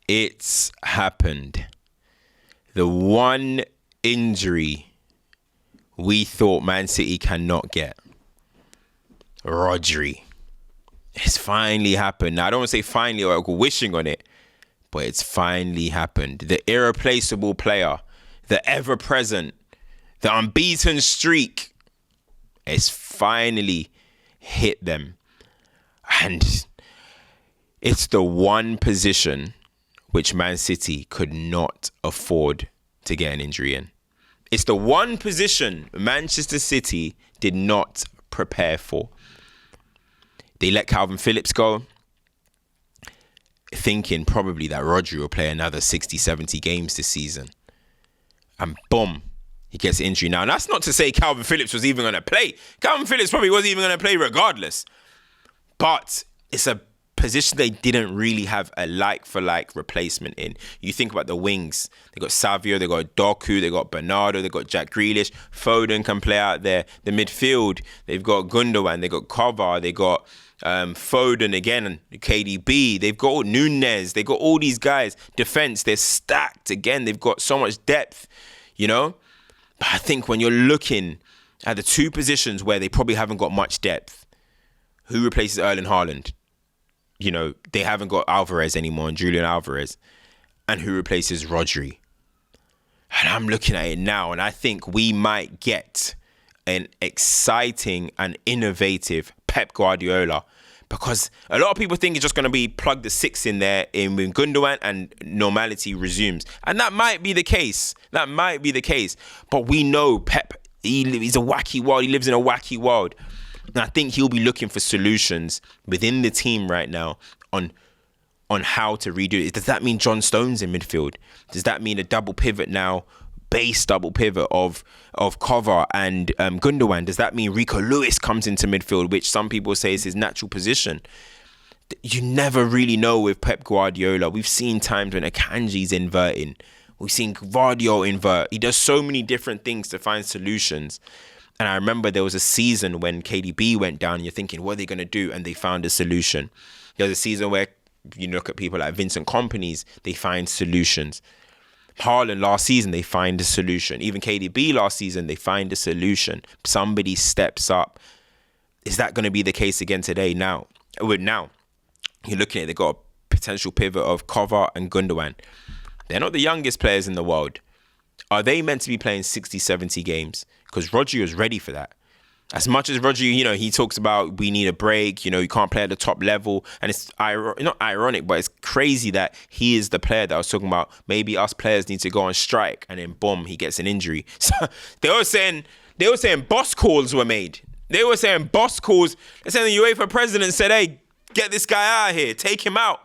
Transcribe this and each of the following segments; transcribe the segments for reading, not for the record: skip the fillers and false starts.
It's happened. The one injury we thought Man City cannot get. Rodri. It's finally happened. Now, I don't want to say finally or wishing on it, but it's finally happened. The irreplaceable player, the ever-present, the unbeaten streak, it's finally hit them. And it's the one position which Man City could not afford to get an injury in. It's the one position Manchester City did not prepare for. They let Calvin Phillips go, thinking probably that Rodri will play another 60, 70 games this season. And boom, he gets an injury. Now, that's not to say Calvin Phillips was even going to play. Calvin Phillips probably wasn't even going to play regardless. But it's a position they didn't really have a like-for-like replacement in. You think about the wings. They got Savio, they got Doku, they got Bernardo, they got Jack Grealish. Foden can play out there. The midfield, they've got Gundogan, they got Kovar, they got Foden again, KDB. They've got Nunez. They got all these guys. Defense, they're stacked again. They've got so much depth, you know. But I think when you're looking at the two positions where they probably haven't got much depth, who replaces Erling Haaland? You know, they haven't got Alvarez anymore and Julian Alvarez. And who replaces Rodri? And I'm looking at it now and I think we might get an exciting and innovative Pep Guardiola, because a lot of people think it's just going to be plug the six in there in when Gundogan and normality resumes. And that might be the case. That might be the case. But we know Pep, he's a wacky world. He lives in a wacky world. And I think he'll be looking for solutions within the team right now on how to redo it. Does that mean John Stones in midfield? Does that mean a double pivot now, base double pivot of Kovar and Gundogan? Does that mean Rico Lewis comes into midfield, which some people say is his natural position? You never really know with Pep Guardiola. We've seen times when Akanji's inverting. We've seen Gvardiol invert. He does so many different things to find solutions. And I remember there was a season when KDB went down and you're thinking, what are they going to do? And they found a solution. There was a season where you look at people like Vincent Kompany's, they find solutions. Haaland last season, they find a solution. Even KDB last season, they find a solution. Somebody steps up. Is that going to be the case again today? Now, you're looking at, they've got a potential pivot of Kovar and Gundogan. They're not the youngest players in the world. Are they meant to be playing 60, 70 games? Because Rodri was ready for that. As much as Rodri, you know, he talks about we need a break, you know, you can't play at the top level. And it's not ironic, but it's crazy that he is the player that I was talking about. Maybe us players need to go on strike and then boom, he gets an injury. So they were saying boss calls were made. They were saying boss calls. They're saying the UEFA president said, hey, get this guy out of here, take him out.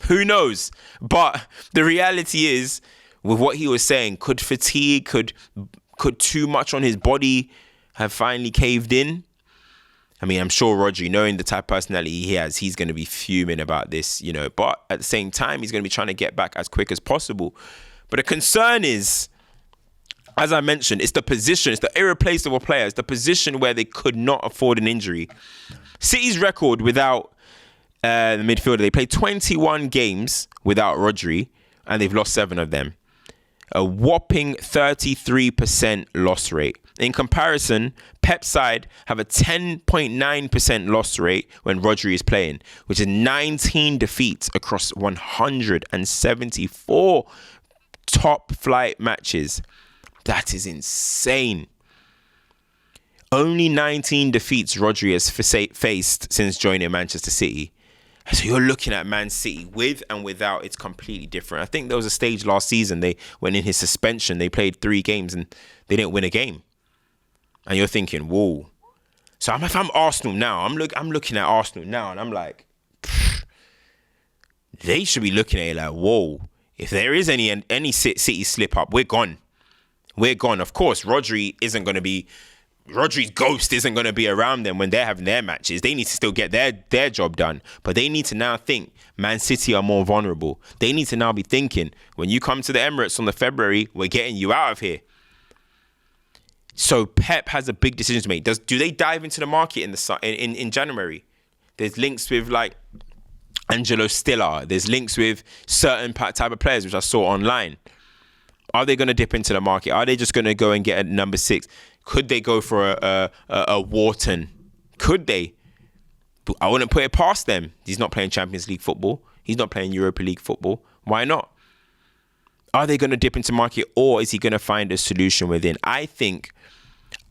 Who knows? But the reality is, with what he was saying, could fatigue, could too much on his body have finally caved in? I mean, I'm sure Rodri, knowing the type of personality he has, he's going to be fuming about this, you know. But at the same time, he's going to be trying to get back as quick as possible. But the concern is, as I mentioned, it's the position. It's the irreplaceable players, the position where they could not afford an injury. City's record without the midfielder, they played 21 games without Rodri, and they've lost 7 of them. A whopping 33% loss rate. In comparison, Pep's side have a 10.9% loss rate when Rodri is playing, which is 19 defeats across 174 top flight matches. That is insane. Only 19 defeats Rodri has faced since joining Manchester City. So you're looking at Man City with and without, it's completely different. I think there was a stage last season, they went in his suspension, they played 3 games and they didn't win a game. And you're thinking, whoa. So if I'm Arsenal now, I'm looking at Arsenal now and I'm like, they should be looking at it like, whoa. If there is any City slip up, we're gone. We're gone. Of course, Rodri's ghost isn't going to be around them when they're having their matches. They need to still get their job done. But they need to now think Man City are more vulnerable. They need to now be thinking, when you come to the Emirates on the February, we're getting you out of here. So Pep has a big decision to make. Do they dive into the market in January? There's links with like Angelo Stiller. There's links with certain type of players, which I saw online. Are they going to dip into the market? Are they just going to go and get a number 6? Could they go for a Wharton? Could they? But I wouldn't put it past them. He's not playing Champions League football. He's not playing Europa League football. Why not? Are they going to dip into market, or is he going to find a solution within? I think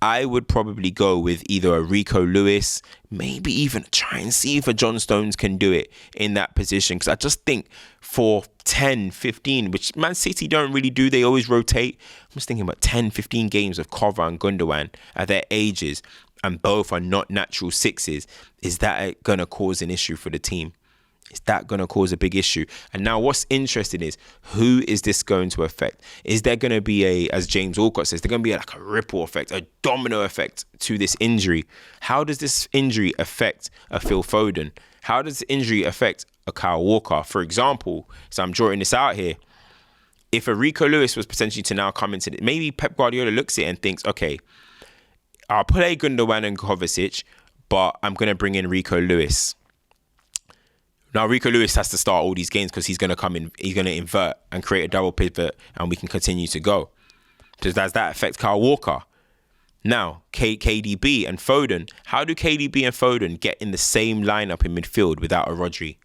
I would probably go with either a Rico Lewis, maybe even try and see if a John Stones can do it in that position. Because I just think for 10, 15, which Man City don't really do, they always rotate. I'm just thinking about 10, 15 games of Kova and Gundogan at their ages, and both are not natural 6s. Is that going to cause an issue for the team? Is that going to cause a big issue? And now what's interesting is, who is this going to affect? Is there going to be as James Walcott says, there's going to be like a ripple effect, a domino effect to this injury? How does this injury affect a Phil Foden? How does the injury affect a Kyle Walker? For example, so I'm drawing this out here. If a Rico Lewis was potentially to now come into it, maybe Pep Guardiola looks at it and thinks, okay, I'll play Gundogan and Kovacic, but I'm going to bring in Rico Lewis. Now, Rico Lewis has to start all these games because he's going to come in, he's going to invert and create a double pivot, and we can continue to go. Does that affect Kyle Walker? Now, KDB and Foden. How do KDB and Foden get in the same lineup in midfield without a Rodri?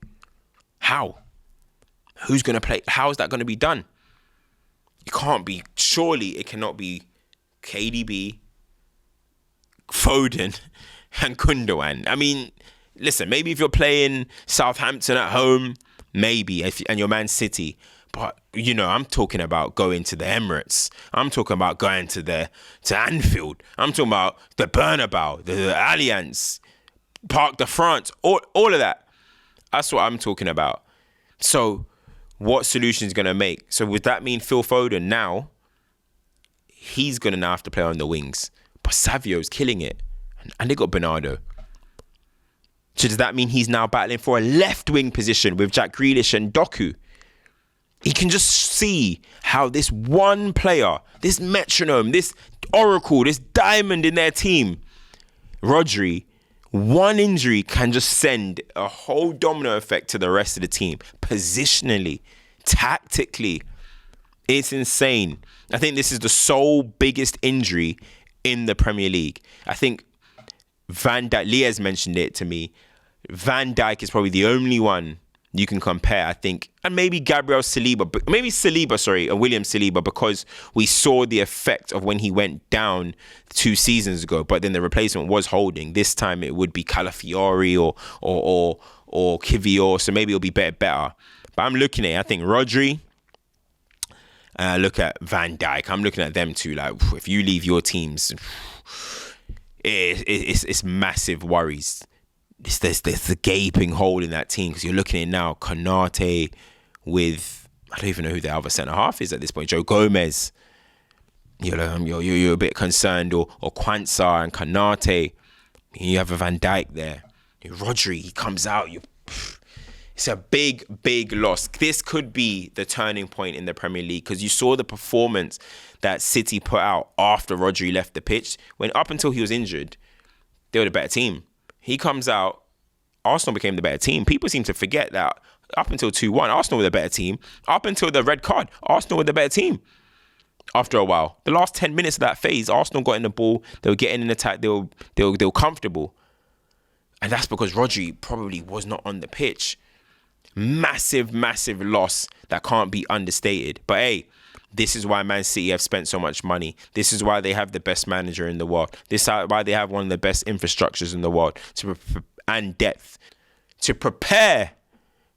How? Who's going to play? How is that going to be done? It can't be. Surely it cannot be KDB, Foden, and Gundogan. I mean, listen, maybe if you're playing Southampton at home, maybe, and you're Man City. But, you know, I'm talking about going to the Emirates. I'm talking about going to Anfield. I'm talking about the Bernabeu, the Allianz, Parc de France, all of that. That's what I'm talking about. So, what solution is going to make? So, would that mean Phil Foden now, he's going to now have to play on the wings? But Savio's killing it. And they got Bernardo. So does that mean he's now battling for a left wing position with Jack Grealish and Doku? He can just see how this one player, this metronome, this oracle, this diamond in their team, Rodri, one injury can just send a whole domino effect to the rest of the team. Positionally, tactically, it's insane. I think this is the sole biggest injury in the Premier League. I think Van Dijk, Liaz mentioned it to me. Van Dijk is probably the only one you can compare, I think, and maybe William Saliba, because we saw the effect of when he went down 2 seasons ago, but then the replacement was Holding. This time it would be Calafiori or Kivior, so maybe it'll be better. But I'm looking at it, I think Rodri, look at Van Dijk, I'm looking at them too, like, if you leave your teams, it's massive worries. There's the gaping hole in that team, because you're looking at it now, Konate with, I don't even know who the other centre-half is at this point, Joe Gomez. You're a bit concerned, or Kwanzaa and Konate. You have a Van Dijk there. Rodri, he comes out. It's a big loss. This could be the turning point in the Premier League, because you saw the performance that City put out after Rodri left the pitch. When up until he was injured, they were the better team. He comes out, Arsenal became the better team. People seem to forget that up until 2-1, Arsenal were the better team. Up until the red card, Arsenal were the better team. After a while, the last 10 minutes of that phase, Arsenal got in the ball. They were getting in attack. They were comfortable, and that's because Rodri probably was not on the pitch. Massive loss that can't be understated. But hey, this is why Man City have spent so much money. This is why they have the best manager in the world. This is why they have one of the best infrastructures in the world and depth to prepare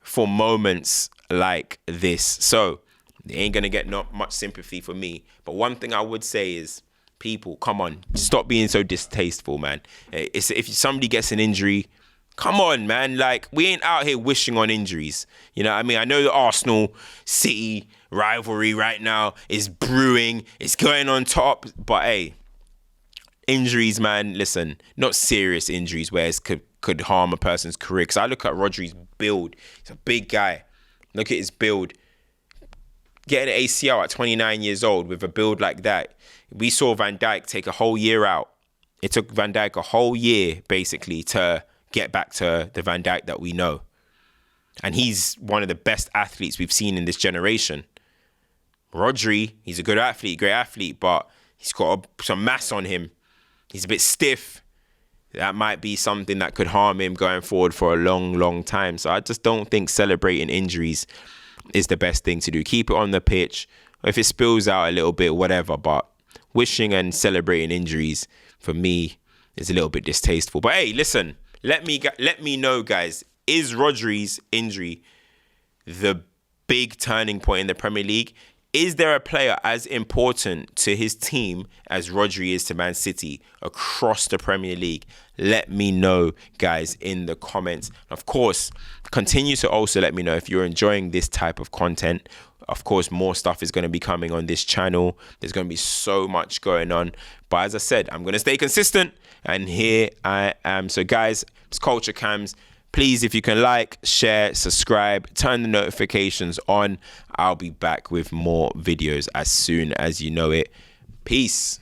for moments like this. So they ain't going to get not much sympathy for me. But one thing I would say is, people, come on, stop being so distasteful, man. If somebody gets an injury, come on, man. Like, we ain't out here wishing on injuries. You know what I mean? I know the Arsenal-City rivalry right now is brewing. It's going on top. But, hey, injuries, man, listen, not serious injuries where it could harm a person's career. Because I look at Rodri's build. He's a big guy. Look at his build. Getting an ACL at 29 years old with a build like that. We saw Van Dijk take a whole year out. It took Van Dijk a whole year, basically, to get back to the Van Dijk that we know. And he's one of the best athletes we've seen in this generation. Rodri, he's a good athlete, great athlete, but he's got some mass on him. He's a bit stiff. That might be something that could harm him going forward for a long, long time. So I just don't think celebrating injuries is the best thing to do. Keep it on the pitch. If it spills out a little bit, whatever. But wishing and celebrating injuries, for me, is a little bit distasteful. But hey, listen, let me know, guys. Is Rodri's injury the big turning point in the Premier League? Is there a player as important to his team as Rodri is to Man City across the Premier League? Let me know, guys, in the comments. Of course, continue to also let me know if you're enjoying this type of content. Of course, more stuff is going to be coming on this channel. There's going to be so much going on. But as I said, I'm going to stay consistent. And here I am. So, guys, it's CultureCams. Please, if you can like, share, subscribe, turn the notifications on. I'll be back with more videos as soon as you know it. Peace.